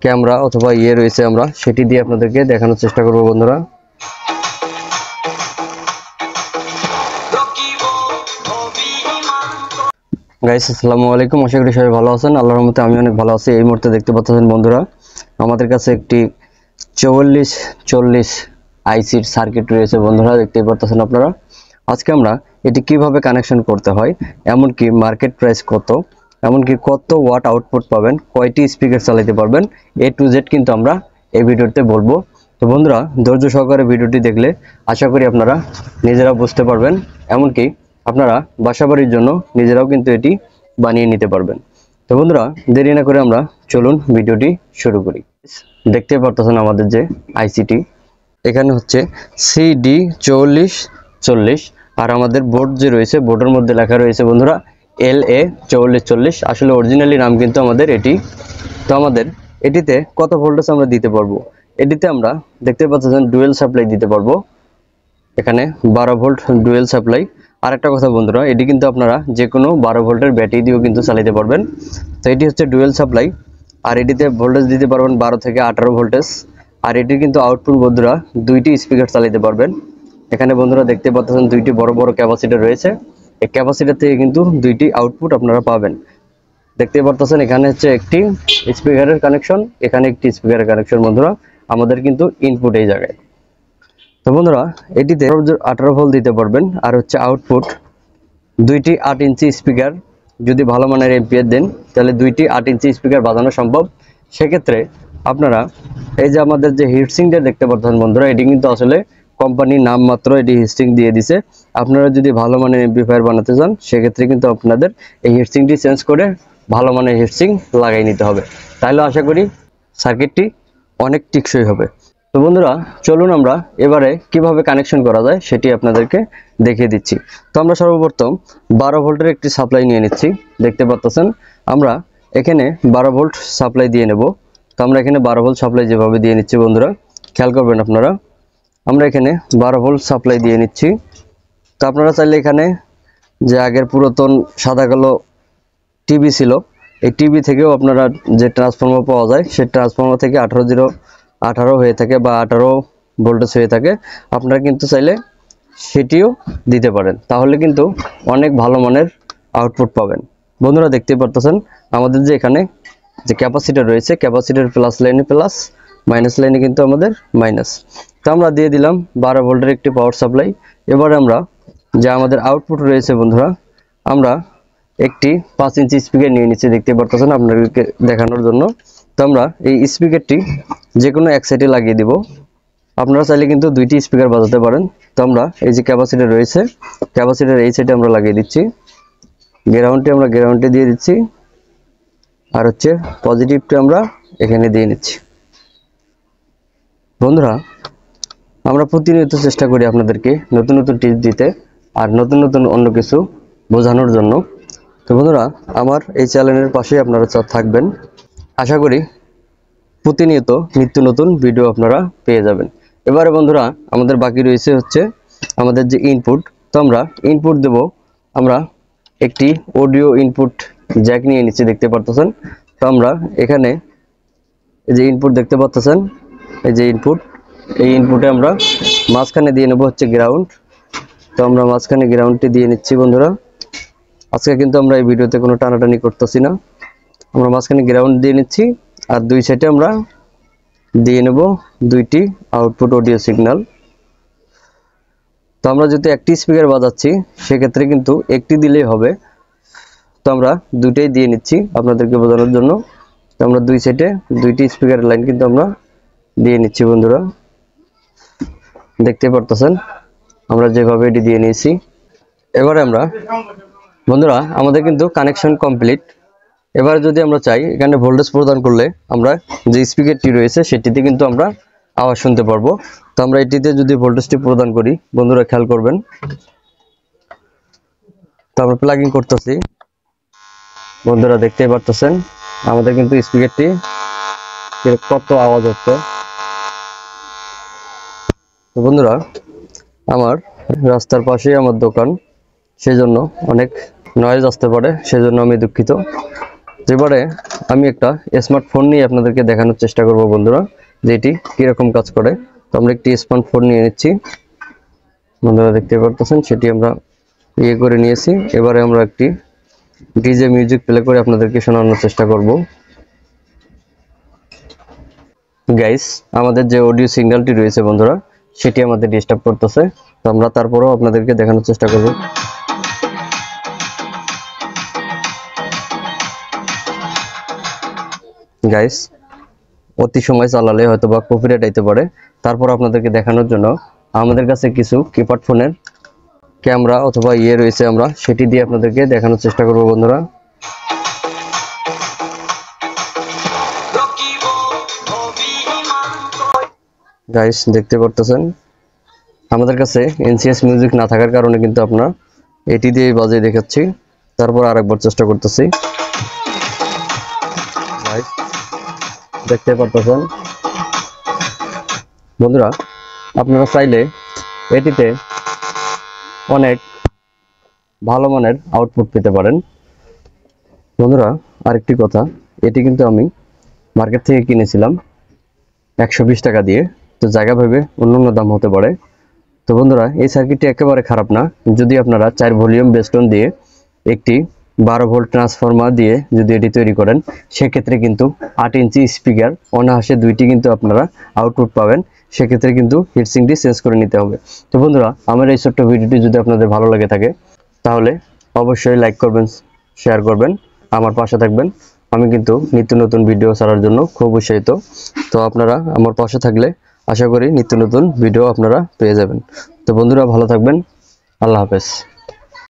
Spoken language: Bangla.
ক্যামেরা অথবা ইয়ে রয়েছে আমরা সেটি দিয়ে আপনাদেরকে দেখানোর চেষ্টা করব বন্ধুরা। গাইস আসসালামু আলাইকুম, আশা করি সবাই ভালো আছেন। আল্লাহর রহমতে আমি অনেক ভালো আছি। এই মুহূর্তে দেখতে পাচ্ছেন বন্ধুরা, আমাদের কাছে একটি 4440 আইসির সার্কিট রয়েছে বন্ধুরা, দেখতেই পাচ্ছেন আপনারা। আজকে আমরা এটি কিভাবে কানেকশন করতে হয়, এমনকি মার্কেট প্রাইস কত, এমনকি কত ওয়াট আউটপুট পাবেন, কয়টি স্পিকার চালাতে পারবেন, A to Z কিন্তু আমরা এই ভিডিওতে বলবো। তো বন্ধুরা, ধৈর্য সহকারে ভিডিওটি দেখলে আশা করি আপনারা নিজেরা বুঝতে পারবেন, এমনকি আপনারা বাসাবাড়ির জন্য নিজেরাও কিন্তু এটি বানিয়ে নিতে পারবেন। তো বন্ধুরা, দেরি না করে আমরা চলুন ভিডিওটি শুরু করি। দেখতে পারতেছেন আমাদের যে আইসিটি, এখানে হচ্ছে CD4440, আর আমাদের বোর্ড যে রয়েছে বোর্ডের মধ্যে লেখা রয়েছে বন্ধুরা LA4440। আসলে অরিজিনালি নাম কিন্তু আমাদের এটি। তো আমাদের এটিতে কত ভোল্টেজ আমরা দিতে পারবো, এটিতে আমরা দেখতে পাচ্ছেন ডুয়েল সাপ্লাই দিতে পারবো, এখানে 12 ভোল্ট ডুয়েল সাপ্লাই। আর একটা কথা বন্ধুরা, এটি কিন্তু আপনারা যে কোনো 12 ভোল্টের ব্যাটারি দিয়েও কিন্তু চালাতে পারবেন। তো এটি হচ্ছে ডুয়েল সাপ্লাই, আর এটিতে ভোল্টেজ দিতে পারবেন 12 থেকে 18 ভোল্টেজ। আর এটির কিন্তু আউটপুট বন্ধুরা দুইটি স্পিকার চালাতে পারবেন। এখানে বন্ধুরা দেখতে পাচ্ছেন দুইটি বড় বড় ক্যাপাসিটর রয়েছে। এই ক্যাপাসিটর থেকে কিন্তু দুইটি আউটপুট আপনারা পাবেন। দেখতে পাচ্ছেন এখানে হচ্ছে একটি স্পিকারের কানেকশন, এখানে একটি স্পিকারের কানেকশন বন্ধুরা, আমাদের কিন্তু ইনপুট এই জায়গায়। তো বন্ধুরা, এটিতে 18 ভোল্ট দিতে পারবেন। আর হচ্ছে আউটপুট দুইটি 8 ইঞ্চি স্পিকার, যদি ভালো মানের এম্পিয়ার দেন তাহলে দুইটি 8 ইঞ্চি স্পিকার বাজানো সম্ভব। সেক্ষেত্রে আপনারা এই যে আমাদের যে হিটসিংটা দেখতে পাচ্ছেন বন্ধুরা, এটি কিন্তু আসলে কোম্পানির নাম মাত্র, এটি হিটসিং দিয়ে দিছে। আপনারা যদি ভালো মানের এমপ্লিফায়ার বানাতে চান সেক্ষেত্রে কিন্তু আপনাদের এই হিটসিংটি চেঞ্জ করে ভালো মানের হিটসিং লাগাই নিতে হবে, তাহলে আশা করি সার্কিটটি অনেক টেকসই হবে। তো বন্ধুরা, চলুন আমরা এবারে কিভাবে কানেকশন করা যায় সেটি আপনাদেরকে দেখিয়ে দিচ্ছি। তো আমরা সর্বপ্রথম 12 ভোল্টের একটি সাপ্লাই নিয়ে নিচ্ছি। দেখতে পাচ্ছেন আমরা এখানে 12 ভোল্ট সাপ্লাই দিয়ে নেব। তো আমরা এখানে 12 ভোল্ট সাপ্লাই যেভাবে দিয়ে নিচ্ছি বন্ধুরা, খেয়াল করবেন আপনারা, আমরা এখানে 12 ভোল্ট সাপ্লাই দিয়ে নিচ্ছি। তো আপনারা চাইলে এখানে যে আগের পুরাতন সাদা কালো টিভি ছিল, এই টিভি থেকেও আপনারা যে ট্রান্সফর্মার পাওয়া যায় সেই ট্রান্সফর্মার থেকে 18 হয়ে থাকে বা 18 ভোল্টেজ হয়ে থাকে, আপনারা কিন্তু চাইলে সেটিও দিতে পারেন, তাহলে কিন্তু অনেক ভালো মানের আউটপুট পাবেন। বন্ধুরা দেখতে পারতেছেন আমাদের যে এখানে যে ক্যাপাসিটর রয়েছে, ক্যাপাসিটর প্লাস লাইনে প্লাস, মাইনাস লাইনে কিন্তু আমাদের মাইনাস। তো আমরা দিয়ে দিলাম 12 ভোল্টের একটি পাওয়ার সাপ্লাই। এবারে আমরা যে আমাদের আউটপুট রয়েছে বন্ধুরা, আমরা একটি 5 ইঞ্চি স্পিকার নিয়ে নিচ্ছি, দেখতে পারতেছেন আপনাদেরকে দেখানোর জন্য। তো আমরা এই স্পিকারটি যে কোনো এক সাইডে লাগিয়ে দিব, আপনারা চাইলে কিন্তু দুইটি স্পিকার বাজাতে পারেন। তো আমরা এই যে ক্যাপাসিটর রয়েছে, ক্যাপাসিটর এই সাইডে আমরা লাগিয়ে দিচ্ছি, গ্রাউন্ডটি আমরা গ্রাউন্ডে দিয়ে দিচ্ছি, আর হচ্ছে পজিটিভটি আমরা এখানে দিয়ে নিচ্ছি। বন্ধুরা, আমরা প্রতিনিয়ত চেষ্টা করি আপনাদেরকে নতুন নতুন টিপস দিতে আর নতুন নতুন অন্য কিছু বোঝানোর জন্য। তো বন্ধুরা, আমার এই চ্যানেলের পাশেই আপনারা থাকবেন, আশা করি প্রতিনিয়ত নিত্য নতুন ভিডিও আপনারা পেয়ে যাবেন। এবারে বন্ধুরা, আমাদের বাকি রয়েছে হচ্ছে আমাদের যে ইনপুট। তো আমরা ইনপুট দেব, আমরা একটি অডিও ইনপুট জ্যাক নিয়ে নিচ্ছি, দেখতে পারতেছেন। তো আমরা এখানে এই যে ইনপুট দেখতে পাচ্ছেন, এই যে ইনপুট, এই ইনপুটে আমরা মাঝখানে দিয়ে নেব হচ্ছে গ্রাউন্ড। তো আমরা মাঝখানে গ্রাউন্ডটি দিয়ে নিচ্ছি বন্ধুরা। আজকে কিন্তু আমরা এই ভিডিওতে কোনো টানাটানি করতেছি না, আমরা মাঝখানে গ্রাউন্ড দিয়ে নিচ্ছি। আর দুই সাইডে আমরা দিয়ে নেব দুইটি আউটপুট অডিও সিগন্যাল। তো আমরা যদি একটি স্পিকার বাজাচ্ছি সেক্ষেত্রে কিন্তু একটি দিলেই হবে, তো আমরা দুইটাই দিয়ে নিচ্ছি আপনাদেরকে বোঝানোর জন্য। তো আমরা দুই সাইডে দুইটি স্পিকারের লাইন কিন্তু আমরা দিয়ে নিচ্ছি বন্ধুরা, দেখতে পারতেছেন আমরা যেভাবে এটি দিয়ে নিয়েছি। এবারে আমরা বন্ধুরা, আমাদের কিন্তু কানেকশন কমপ্লিট। এবার যদি আমরা চাই এখানে ভোল্টেজ প্রদান করলে আমরা যে স্পিকারটি রয়েছে সেটিতে কিন্তু আমরা আওয়াজ শুনতে পারবো। তো আমরা এটিতে যদি ভোল্টেজটি প্রদান করি বন্ধুরা, খেয়াল করবেন। তো আমরা প্লাগিং করতেছি বন্ধুরা, দেখতেই পারতেছেন আমাদের কিন্তু স্পিকারটি কত আওয়াজ হচ্ছে। তো বন্ধুরা, আমার রাস্তার পাশেই আমার দোকান, সেজন্য অনেক নয়েজ আসতে পারে, সেজন্য আমি দুঃখিত। এবারে আমি একটা স্মার্টফোন নিয়ে আপনাদেরকে দেখানোর চেষ্টা করব বন্ধুরা, যে এটি কিরকম কাজ করে। তো আমরা একটি স্মার্টফোন নিয়ে নিচ্ছি, বন্ধুরা দেখতে পারতেছেন সেটি আমরা করে নিয়েছি। এবারে আমরা একটি ডিজে মিউজিক প্লে করে আপনাদেরকে শোনানোর চেষ্টা করব। গাইস, আমাদের যে অডিও সিগন্যালটি রয়েছে বন্ধুরা, সেটি আমাদের ডিস্টার্ব করতেছে। তো আমরা তারপরেও আপনাদেরকে দেখানোর চেষ্টা করব। গাইস, অতি সময় চালালে হয়তো বা কপিরাইট আইতে পারে, তারপর আপনাদেরকে দেখানোর জন্য আমাদের কাছে কিছু কিপ্যাড ফোনের ক্যামেরা অথবা রয়েছে, আমরা সেটি দিয়ে আপনাদেরকে দেখানোর চেষ্টা করব বন্ধুরা। গাইস, দেখতে পারতেছেন আমাদের কাছে এনসিএস মিউজিক না থাকার কারণে কিন্তু আপনারা এটি দিয়ে বাজিয়ে দেখাচ্ছি। তারপর আরেকবার চেষ্টা করতেছি। গাইস, দেখতে পারতেছেন বন্ধুরা, আপনারা চাইলে এটিতে অনেক ভালো মানের আউটপুট পেতে পারেন। বন্ধুরা আরেকটি কথা, এটি কিন্তু আমি মার্কেট থেকে কিনেছিলাম 120 টাকা দিয়ে। তো জায়গা ভেবে অন্য দাম হতে পারে। তো বন্ধুরা, এই সার্কিটটি একেবারে খারাপ না। যদি আপনারা 4 ভলিউম বেস্টন দিয়ে একটি 12 ভোল্ট ট্রান্সফরমার দিয়ে যদি এটি তৈরি করেন, সেক্ষেত্রে কিন্তু 8 ইঞ্চি স্পিকার অনায়াসে দুইটি কিন্তু আপনারা আউটপুট পাবেন। সেক্ষেত্রে কিন্তু হিটসিংটি চেঞ্জ করে নিতে হবে। তো বন্ধুরা, আমার এই ছোট্ট ভিডিওটি যদি আপনাদের ভালো লাগে থাকে, তাহলে অবশ্যই লাইক করবেন, শেয়ার করবেন, আমার পাশে থাকবেন। আমি কিন্তু নিত্য নতুন ভিডিও ছাড়ার জন্য খুব উৎসাহিত। তো আপনারা আমার পাশে থাকলে আশা করি নিত্য নতুন ভিডিও আপনারা পেয়ে যাবেন। তো বন্ধুরা ভালো থাকবেন, আল্লাহ হাফেজ।